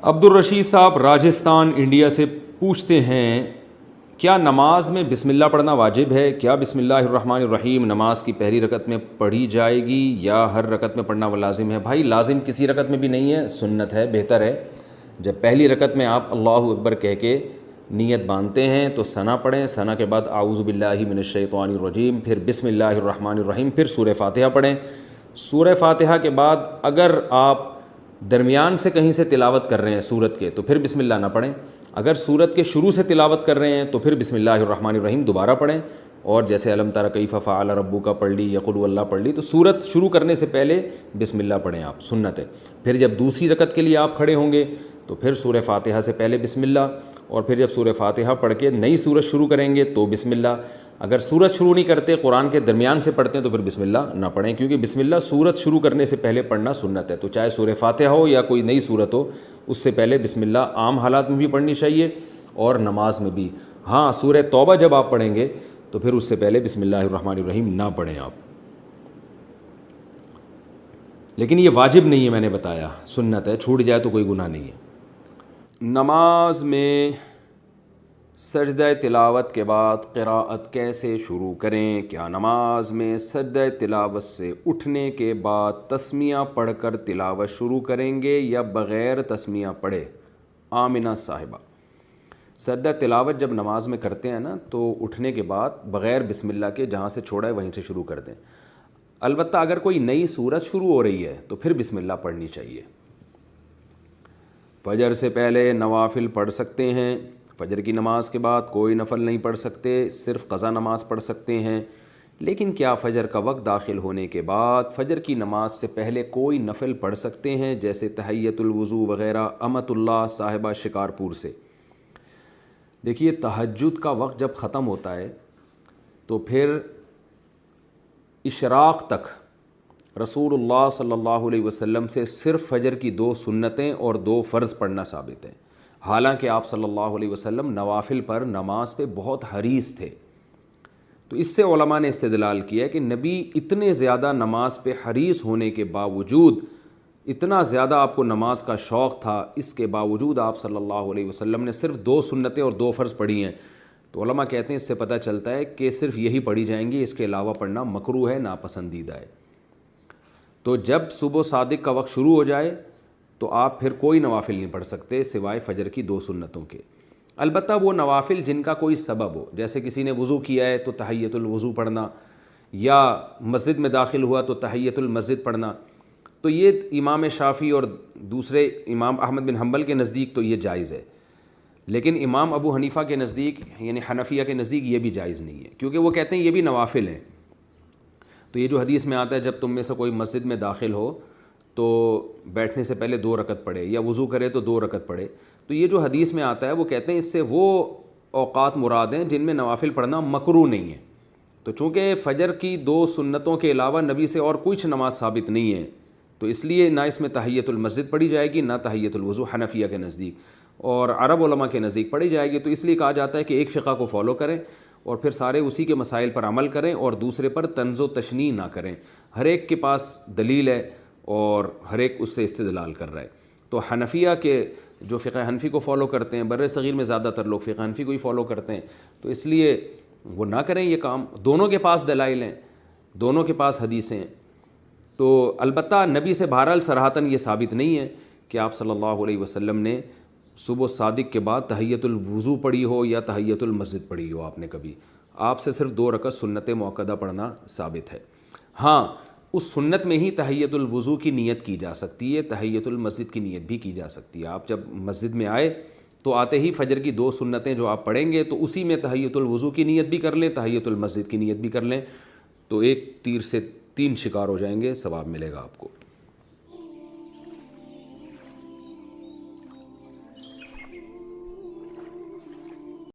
عبدالرشید صاحب راجستھان انڈیا سے پوچھتے ہیں کیا نماز میں بسم اللہ پڑھنا واجب ہے؟ کیا بسم اللہ الرحمن الرحیم نماز کی پہلی رکعت میں پڑھی جائے گی یا ہر رکعت میں پڑھنا وہ لازم ہے؟ بھائی لازم کسی رکعت میں بھی نہیں ہے، سنت ہے، بہتر ہے جب پہلی رکعت میں آپ اللہ اکبر کہہ کے نیت باندھتے ہیں تو ثنا پڑھیں، ثنا کے بعد اعوذ باللہ من الشیطان الرجیم، پھر بسم اللہ الرحمن الرحیم، پھر سورہ فاتحہ پڑھیں۔ سورہ فاتحہ کے بعد اگر آپ درمیان سے کہیں سے تلاوت کر رہے ہیں سورت کے تو پھر بسم اللہ نہ پڑھیں، اگر سورت کے شروع سے تلاوت کر رہے ہیں تو پھر بسم اللہ الرحمن الرحیم دوبارہ پڑھیں، اور جیسے الم تر کیف فعل ربک پڑھ لی یا قل واللہ پڑھ لی تو سورت شروع کرنے سے پہلے بسم اللہ پڑھیں آپ، سنت ہے۔ پھر جب دوسری رکعت کے لیے آپ کھڑے ہوں گے تو پھر سورہ فاتحہ سے پہلے بسم اللہ، اور پھر جب سورہ فاتحہ پڑھ کے نئی سورت شروع کریں گے تو بسم اللہ۔ اگر سورت شروع نہیں کرتے، قرآن کے درمیان سے پڑھتے ہیں تو پھر بسم اللہ نہ پڑھیں، کیونکہ بسم اللہ سورت شروع کرنے سے پہلے پڑھنا سنت ہے۔ تو چاہے سورہ فاتحہ ہو یا کوئی نئی سورت ہو، اس سے پہلے بسم اللہ عام حالات میں بھی پڑھنی چاہیے اور نماز میں بھی۔ ہاں سورہ توبہ جب آپ پڑھیں گے تو پھر اس سے پہلے بسم اللہ الرحمن الرحیم نہ پڑھیں آپ، لیکن یہ واجب نہیں ہے، میں نے بتایا سنت ہے، چھوٹ جائے تو کوئی گناہ نہیں ہے۔ نماز میں سجدہ تلاوت کے بعد قراءت کیسے شروع کریں؟ کیا نماز میں سجدہ تلاوت سے اٹھنے کے بعد تسمیہ پڑھ کر تلاوت شروع کریں گے یا بغیر تسمیہ پڑھے؟ آمنہ صاحبہ، سجدہ تلاوت جب نماز میں کرتے ہیں نا تو اٹھنے کے بعد بغیر بسم اللہ کے جہاں سے چھوڑا ہے وہیں سے شروع کر دیں۔ البتہ اگر کوئی نئی سورت شروع ہو رہی ہے تو پھر بسم اللہ پڑھنی چاہیے۔ فجر سے پہلے نوافل پڑھ سکتے ہیں، فجر کی نماز کے بعد کوئی نفل نہیں پڑھ سکتے، صرف قضا نماز پڑھ سکتے ہیں، لیکن کیا فجر کا وقت داخل ہونے کے بعد فجر کی نماز سے پہلے کوئی نفل پڑھ سکتے ہیں جیسے تحیۃ الوضو وغیرہ؟ امت اللہ صاحبہ شکارپور سے۔ دیکھیے تہجد کا وقت جب ختم ہوتا ہے تو پھر اشراق تک رسول اللہ صلی اللہ علیہ وسلم سے صرف فجر کی 2 سنتیں اور 2 فرض پڑھنا ثابت ہے، حالانکہ آپ صلی اللہ علیہ وسلم نوافل پر نماز پہ بہت حریص تھے۔ تو اس سے علماء نے استدلال کیا کہ نبی اتنے زیادہ نماز پہ حریص ہونے کے باوجود، اتنا زیادہ آپ کو نماز کا شوق تھا، اس کے باوجود آپ صلی اللہ علیہ وسلم نے صرف 2 سنتیں اور 2 فرض پڑھی ہیں۔ تو علماء کہتے ہیں اس سے پتہ چلتا ہے کہ صرف یہی پڑھی جائیں گی، اس کے علاوہ پڑھنا مکروہ ہے، ناپسندیدہ ہے۔ تو جب صبح صادق کا وقت شروع ہو جائے تو آپ پھر کوئی نوافل نہیں پڑھ سکتے سوائے فجر کی 2 سنتوں کے۔ البتہ وہ نوافل جن کا کوئی سبب ہو، جیسے کسی نے وضو کیا ہے تو تحیۃ الوضو پڑھنا، یا مسجد میں داخل ہوا تو تحیۃ المسجد پڑھنا، تو یہ امام شافعی اور دوسرے امام احمد بن حنبل کے نزدیک تو یہ جائز ہے، لیکن امام ابو حنیفہ کے نزدیک یعنی حنفیہ کے نزدیک یہ بھی جائز نہیں ہے، کیونکہ وہ کہتے ہیں یہ بھی نوافل ہیں۔ تو یہ جو حدیث میں آتا ہے جب تم میں سے کوئی مسجد میں داخل ہو تو بیٹھنے سے پہلے 2 رکعت پڑھے یا وضو کرے تو 2 رکعت پڑھے، تو یہ جو حدیث میں آتا ہے وہ کہتے ہیں اس سے وہ اوقات مراد ہیں جن میں نوافل پڑھنا مکروہ نہیں ہے۔ تو چونکہ فجر کی 2 سنتوں کے علاوہ نبی سے اور کچھ نماز ثابت نہیں ہے، تو اس لیے نہ اس میں تحیۃ المسجد پڑھی جائے گی، نہ تحیۃ الوضو حنفیہ کے نزدیک، اور عرب علماء کے نزدیک پڑھی جائے گی۔ تو اس لیے کہا جاتا ہے کہ ایک فقہ کو فالو کریں اور پھر سارے اسی کے مسائل پر عمل کریں اور دوسرے پر طنز و تشنیع نہ کریں۔ ہر ایک کے پاس دلیل ہے اور ہر ایک اس سے استدلال کر رہا ہے۔ تو حنفیہ کے جو فقہ حنفی کو فالو کرتے ہیں، بر صغیر میں زیادہ تر لوگ فقہ حنفی کو ہی فالو کرتے ہیں، تو اس لیے وہ نہ کریں یہ کام۔ دونوں کے پاس دلائل ہیں، دونوں کے پاس حدیثیں ہیں۔ تو البتہ نبی سے بہرحال صراحتاً یہ ثابت نہیں ہے کہ آپ صلی اللہ علیہ وسلم نے صبح صادق کے بعد تحیۃ الوضو پڑھی ہو یا تحیۃ المسجد پڑھی ہو، آپ نے کبھی، آپ سے صرف 2 رکعت سنت مؤکدہ پڑھنا ثابت ہے۔ ہاں اس سنت میں ہی تحیۃ الوضو کی نیت کی جا سکتی ہے، تحیۃ المسجد کی نیت بھی کی جا سکتی ہے۔ آپ جب مسجد میں آئے تو آتے ہی فجر کی 2 سنتیں جو آپ پڑھیں گے تو اسی میں تحیۃ الوضو کی نیت بھی کر لیں، تحیۃ المسجد کی نیت بھی کر لیں، تو ایک تیر سے 3 شکار ہو جائیں گے، ثواب ملے گا آپ کو۔